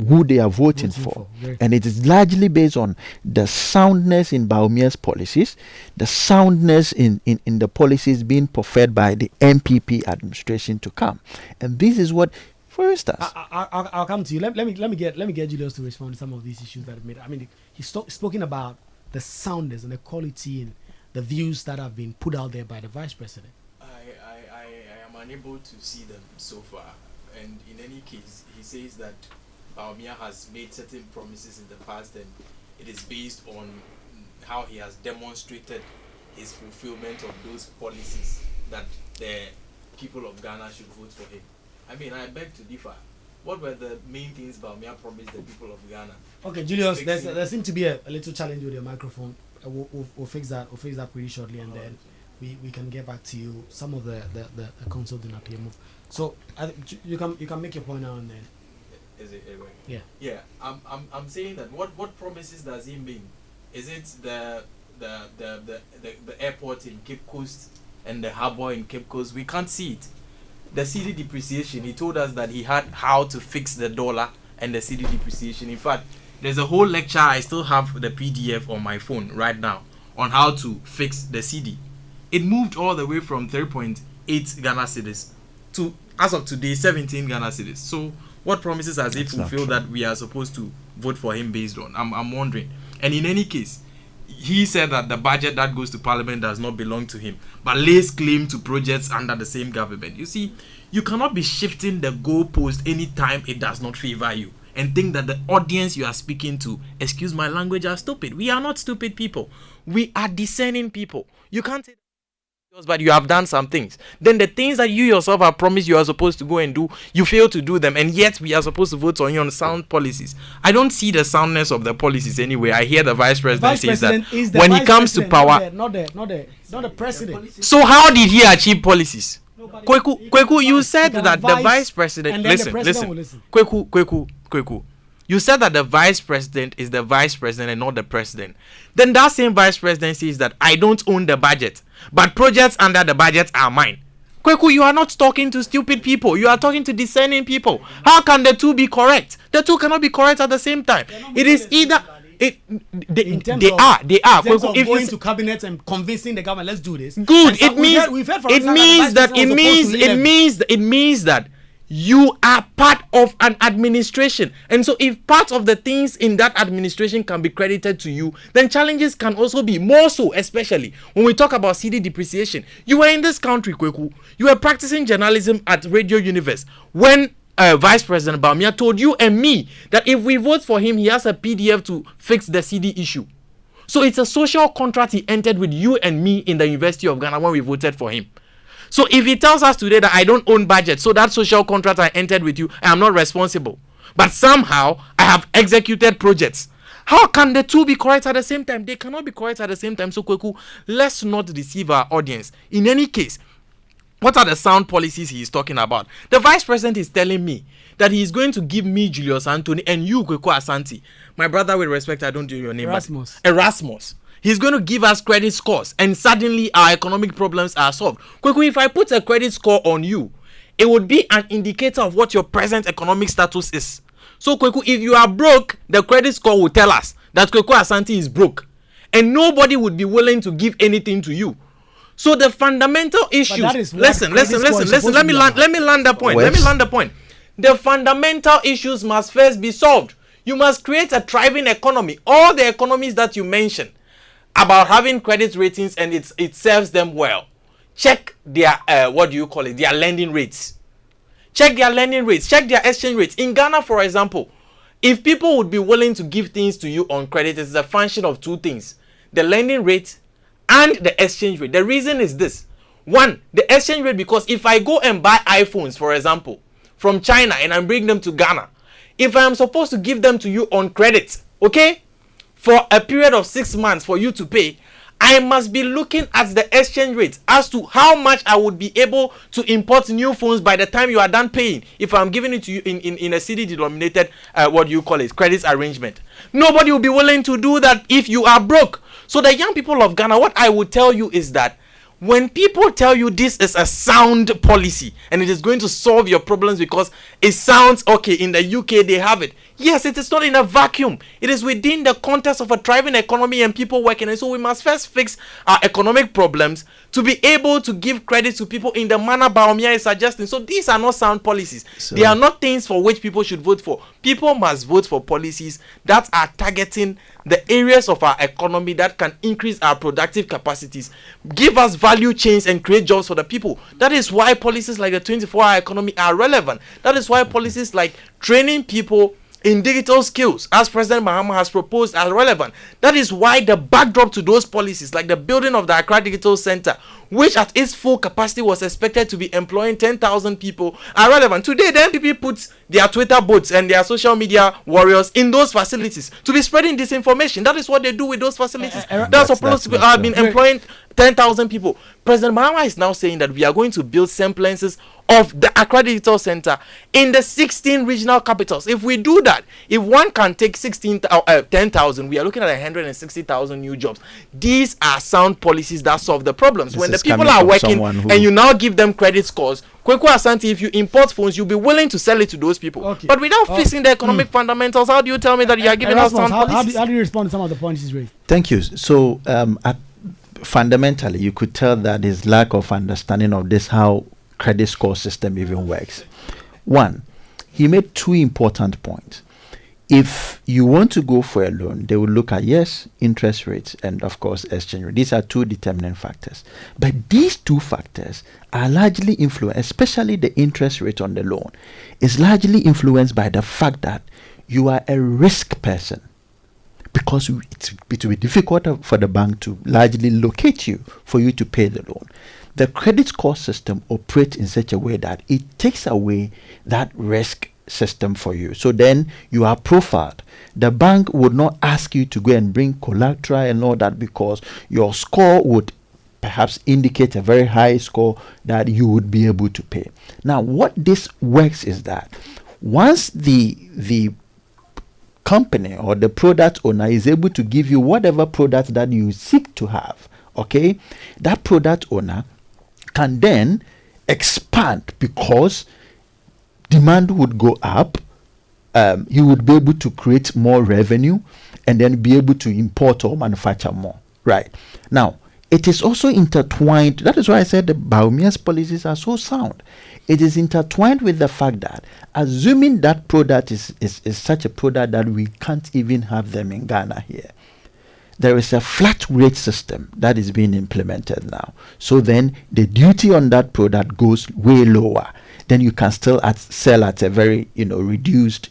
who they are voting for. And it is largely based on the soundness in Baumia's policies, the soundness in the policies being preferred by the MPP administration to come. And this is what, for instance, I'll come to you. Let me get Julius to respond to some of these issues that have made. I mean, he's spoken about the soundness and the quality and the views that have been put out there by the vice president. I am unable to see them so far. And in any case, he says that Baumia has made certain promises in the past, and it is based on how he has demonstrated his fulfillment of those policies that the people of Ghana should vote for him. I mean, I beg to differ. What were the main things Baumia promised the people of Ghana? Okay, Julius, there seems to be a little challenge with your microphone. We'll fix that. We'll fix that pretty shortly, and then we can get back to you. Some of the console didn't appear move. So you can make your point now and then. Is it anyway? Yeah. Yeah. I'm saying that what promises does he mean? Is it the airport in Cape Coast and the harbour in Cape Coast? We can't see it. The cedi depreciation, he told us that he had how to fix the dollar and the cedi depreciation. In fact, there's a whole lecture, I still have the PDF on my phone right now, on how to fix the cedi. It moved all the way from 3.8 Ghana cedis to, as of today, 17 Ghana cedis. So what promises has he fulfilled that we are supposed to vote for him based on? I'm wondering. And in any case, he said that the budget that goes to parliament does not belong to him, but lays claim to projects under the same government. You see, you cannot be shifting the goalpost anytime it does not favor you and think that the audience you are speaking to, excuse my language, are stupid. We are not stupid people. We are discerning people. You can't say but you have done some things. Then the things that you yourself have promised you are supposed to go and do, you fail to do them, and yet we are supposed to vote on you on sound policies. I don't see the soundness of the policies anyway. I hear the vice president says that when he comes to power, not the president. So how did he achieve policies? Kwaku, you said that the vice president. Listen. Kwaku. You said that the vice president is the vice president and not the president. Then that same vice president says that I don't own the budget, but projects under the budget are mine. Kwaku, you are not talking to stupid people. You are talking to discerning people. How can the two be correct? The two cannot be correct at the same time. It is either... They are. If going to cabinet and convincing the government, let's do this. Good. It means that you are part of an administration, and so if part of the things in that administration can be credited to you, then challenges can also be more so, especially when we talk about cedi depreciation. You were in this country, Kwaku. You were practicing journalism at Radio Universe when Vice President Baumia told you and me that if we vote for him, he has a PDF to fix the cedi issue. So it's a social contract he entered with you and me in the University of Ghana when we voted for him. So if he tells us today that I don't own budget, so that social contract I entered with you, I am not responsible. But somehow I have executed projects. How can the two be correct at the same time? They cannot be correct at the same time. So Kwaku, let's not deceive our audience. In any case, what are the sound policies he is talking about? The vice president is telling me that he is going to give me Julius Anthony and you, Kwaku Asante. My brother, with respect, I don't do your name. Erasmus. He's going to give us credit scores, and suddenly our economic problems are solved. Kwaku, if I put a credit score on you, it would be an indicator of what your present economic status is. So Kwaku, if you are broke, the credit score will tell us that Kwaku Asante is broke, and nobody would be willing to give anything to you. So the fundamental issues. Listen. Let me land the point. The fundamental issues must first be solved. You must create a thriving economy. All the economies that you mentioned about having credit ratings and it serves them well. Check their their lending rates. check their lending rates, check their exchange rates. In Ghana, for example, if people would be willing to give things to you on credit, it's a function of two things: the lending rate and the exchange rate. The reason is this: one, the exchange rate, because if I go and buy iPhones, for example, from China and I bring them to Ghana, if I am supposed to give them to you on credit, okay, for a period of 6 months for you to pay, I must be looking at the exchange rate as to how much I would be able to import new phones by the time you are done paying, if I'm giving it to you in a CD denominated, what do you call it, credits arrangement. Nobody will be willing to do that if you are broke. So the young people of Ghana, what I would tell you is that when people tell you this is a sound policy and it is going to solve your problems because it sounds okay, in the UK they have it. Yes, it is not in a vacuum. It is within the context of a thriving economy and people working. And so we must first fix our economic problems to be able to give credit to people in the manner Baumia is suggesting. So these are not sound policies. They are not things for which people should vote for. People must vote for policies that are targeting the areas of our economy that can increase our productive capacities, give us value chains and create jobs for the people. That is why policies like the 24-hour economy are relevant. That is why policies like training people in digital skills, as President Mahama has proposed, are relevant. That is why the backdrop to those policies, like the building of the Accra Digital Center, which at its full capacity was expected to be employing 10,000 people, are relevant. Today, the NPP puts their Twitter bots and their social media warriors in those facilities to be spreading disinformation. That is what they do with those facilities. That's supposed to have been employing 10,000 people. President Mahama is now saying that we are going to build semblances of the Accra Digital Center in the 16 regional capitals. If we do that, if one can take 10,000, we are looking at 160,000 new jobs. These are sound policies that solve the problems. When the people are working and you now give them credit scores, Kwaku Asante, if you import phones, you'll be willing to sell it to those people. Okay. But without fixing the economic fundamentals, how do you tell me that you are giving us sound policies? How do you respond to some of the points he's raised? Thank you. So, fundamentally, you could tell that his lack of understanding of this, how credit score system even works. One, he made two important points. If you want to go for a loan, they will look at, yes, interest rates and of course exchange rate. These are two determining factors. But these two factors are largely influenced, especially the interest rate on the loan, is largely influenced by the fact that you are a risk person, because it will be difficult for the bank to largely locate you for you to pay the loan. The credit score system operates in such a way that it takes away that risk system for you. So then you are profiled. The bank would not ask you to go and bring collateral and all that, because your score would perhaps indicate a very high score that you would be able to pay. Now, what this works is that once the company or the product owner is able to give you whatever product that you seek to have, okay, that product owner can then expand, because demand would go up. You would be able to create more revenue and then be able to import or manufacture more. Right. Now, it is also intertwined. That is why I said the Baumia's policies are so sound. It is intertwined with the fact that, assuming that product is such a product that we can't even have them in Ghana here, there is a flat rate system that is being implemented now. So then the duty on that product goes way lower. Then you can still sell at a very reduced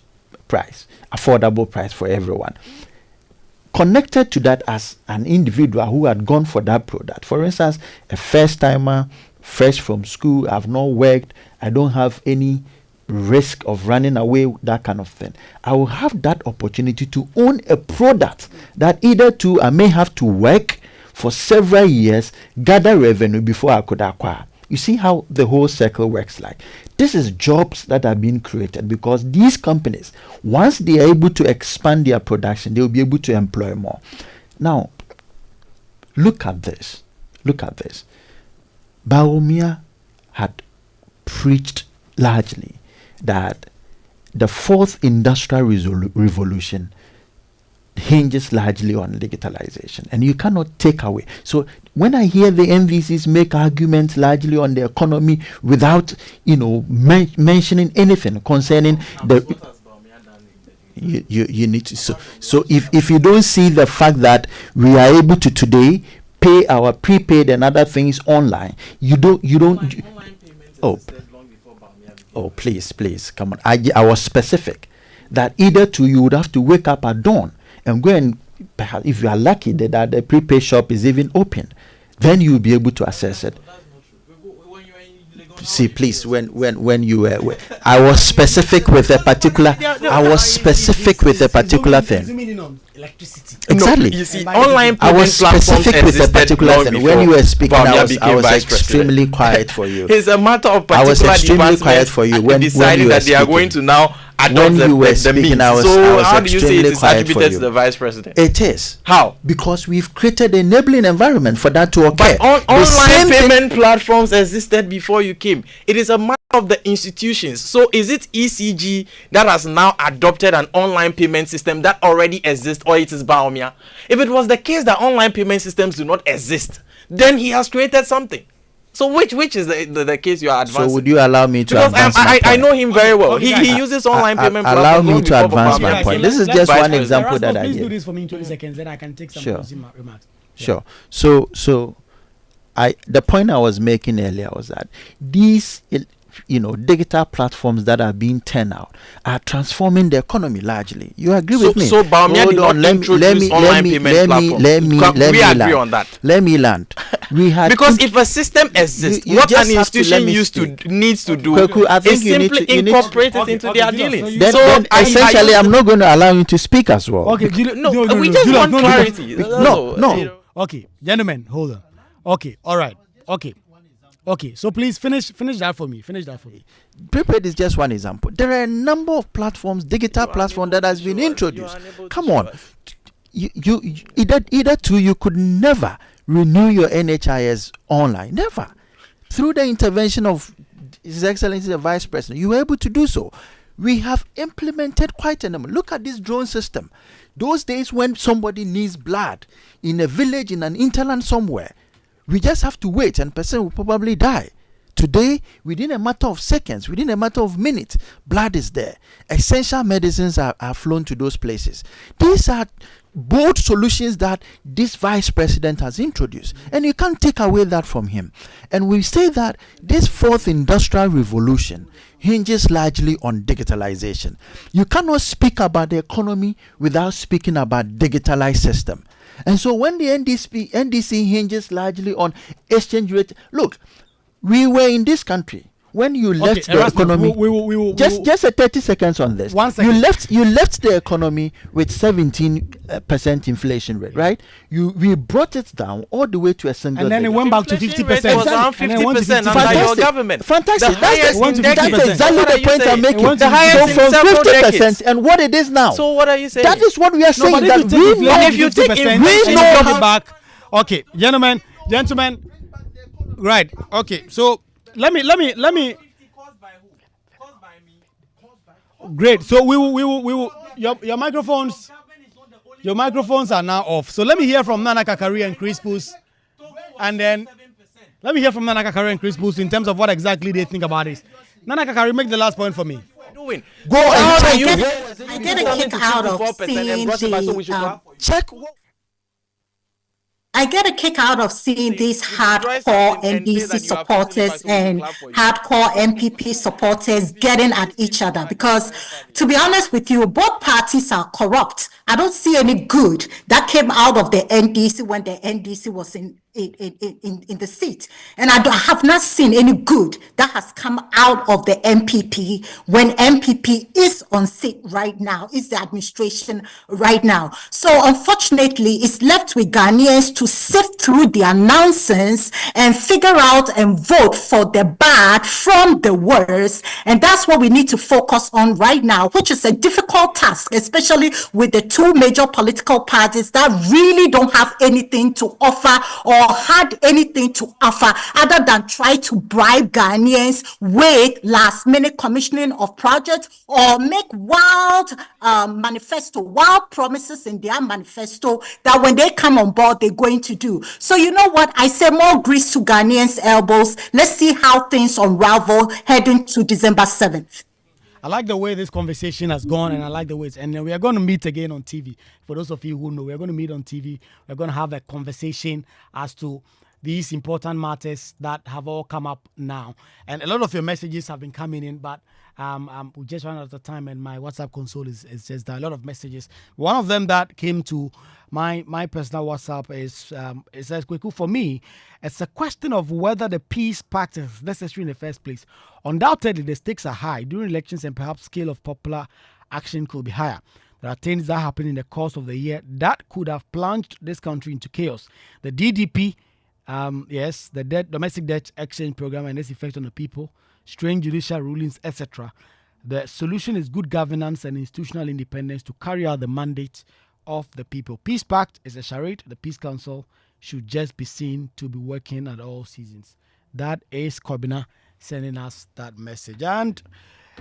price, affordable price for everyone. Connected to that, as an individual who had gone for that product, for instance, a first timer, fresh from school, I've not worked, I don't have any risk of running away, that kind of thing, I will have that opportunity to own a product that either I may have to work for several years, gather revenue before I could acquire. You see how the whole circle works like. This is jobs that are being created because these companies, once they are able to expand their production, they will be able to employ more. Now, look at this. Baumia had preached largely that the fourth industrial revolution hinges largely on digitalization, and you cannot take away. So when I hear the MVCs make arguments largely on the economy without mentioning anything concerning the you need to, so if you don't see the fact that we are able to today pay our prepaid and other things online, you don't Oh, please, come on. I was specific that either two, you would have to wake up at dawn and go and, perhaps if you are lucky that the prepaid shop is even open, then you'll be able to access it. See, please, when you were, I was specific with a particular, thing. Exactly. No, you see, online I was specific with a particular thing. When you were speaking, I was extremely quiet for you. It's a matter of particular. I was extremely quiet for you when deciding that they are going to now adopt when you were speaking. I was how do you say it is attributed to the vice president? It is. How? Because we've created an enabling environment for that to occur. But online payment platforms existed before you came. It is a matter of the institutions. So is it ECG that has now adopted an online payment system that already exists, or it is Baumia? If it was the case that online payment systems do not exist, then he has created something. So which is the case you are advancing? So would you allow me to advance my point? I know him very well. He uses online payment platforms. Allow me to advance my point. This is just one example that I Please give. do this for me in 20 seconds, then I can take some closing remarks. Sure. So the point I was making earlier was that these digital platforms that are being turned out are transforming the economy largely. You agree with me? So Baumia did not introduce online payment platforms. We agree on that. Let me land. We had because if a system exists, what an institution needs to do is simply incorporate it into their dealings. Then essentially, I'm not going to allow you to speak as well. Okay, we just want clarity. No. Okay, gentlemen, hold on. Okay, all right. Okay, so please finish that for me. Prepaid is just one example. There are a number of platforms, digital platforms that has been introduced. Come on, you either two, you could never renew your NHIS online, never. Through the intervention of His Excellency the Vice President, you were able to do so. We have implemented quite a number. Look at this drone system. Those days when somebody needs blood in a village, in an interland somewhere, we just have to wait and person will probably die. Today, within a matter of seconds, within a matter of minutes, blood is there. Essential medicines are flown to those places. These are bold solutions that this vice president has introduced. And you can't take away that from him. And we say that this fourth industrial revolution hinges largely on digitalization. You cannot speak about the economy without speaking about digitalized system. And so when the NDC hinges largely on exchange rate, look, we were in this country when you left the economy. Just a 30 seconds on this. 1 second. You left the economy with 17% inflation rate, right? We brought it down all the way to a single. And then it went back to 50%. It was around 50% under your government. Fantastic. That's exactly the point I'm making. The highest so from 50% and what it is now. So what are you saying? That is what we are saying. If you take it back. Okay, gentlemen. Right. Okay. So let me. Great. So we will. Your microphones are now off. So let me hear from Nana Kakari and Chris Poos, and then let me hear from Nana Kakari and Chris Poos in terms of what exactly they think about this. Nana Kakari, make the last point for me. Go I get a kick out of seeing I get a kick out of seeing these hardcore NDC supporters and hardcore MPP supporters getting at each other because, to be honest with you, both parties are corrupt. I don't see any good that came out of the NDC when the NDC was in the seat. And I have not seen any good that has come out of the MPP when MPP is on seat right now, is the administration right now. So unfortunately, it's left with Ghanaians to sift through their nonsense and figure out and vote for the bad from the worst. And that's what we need to focus on right now, which is a difficult task, especially with the two major political parties that really don't have anything to offer or had anything to offer other than try to bribe Ghanaians with last minute commissioning of projects or make wild promises in their manifesto that when they come on board, they're going to do. So you know what? I say more grease to Ghanaians' elbows. Let's see how things unravel heading to December 7th. I like the way this conversation has gone, and I like the way it's ending. We are going to meet again on TV. For those of you who know, we are going to meet on TV. We're going to have a conversation as to these important matters that have all come up now. And a lot of your messages have been coming in, but we just ran out of time, and my WhatsApp console is just a lot of messages. One of them that came to my personal WhatsApp is it says, Kwaku, for me, it's a question of whether the peace pact is necessary in the first place. Undoubtedly, the stakes are high during elections, and perhaps scale of popular action could be higher. There are things that happen in the course of the year that could have plunged this country into chaos. The DDP, yes, the domestic debt exchange program and its effect on the people, strange judicial rulings, etc. The solution is good governance and institutional independence to carry out the mandate of the people. Peace Pact is a charade. The Peace Council should just be seen to be working at all seasons. That is Kobina sending us that message. And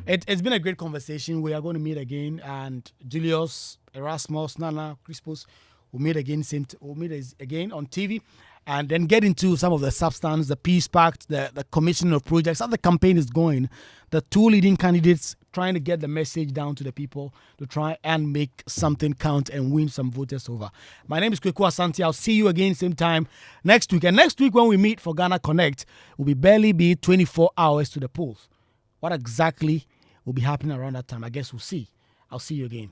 it's been a great conversation. We are going to meet again, and Julius, Erasmus, Nana, Crispus will meet again. We'll meet again on TV, and then get into some of the substance, the Peace Pact, the commission of projects, how the campaign is going. The two leading candidates trying to get the message down to the people to try and make something count and win some voters over. My name is Kwaku Asante. I'll see you again same time next week. And next week when we meet for Ghana Connect, will barely be 24 hours to the polls. What exactly will be happening around that time? I guess we'll see. I'll see you again.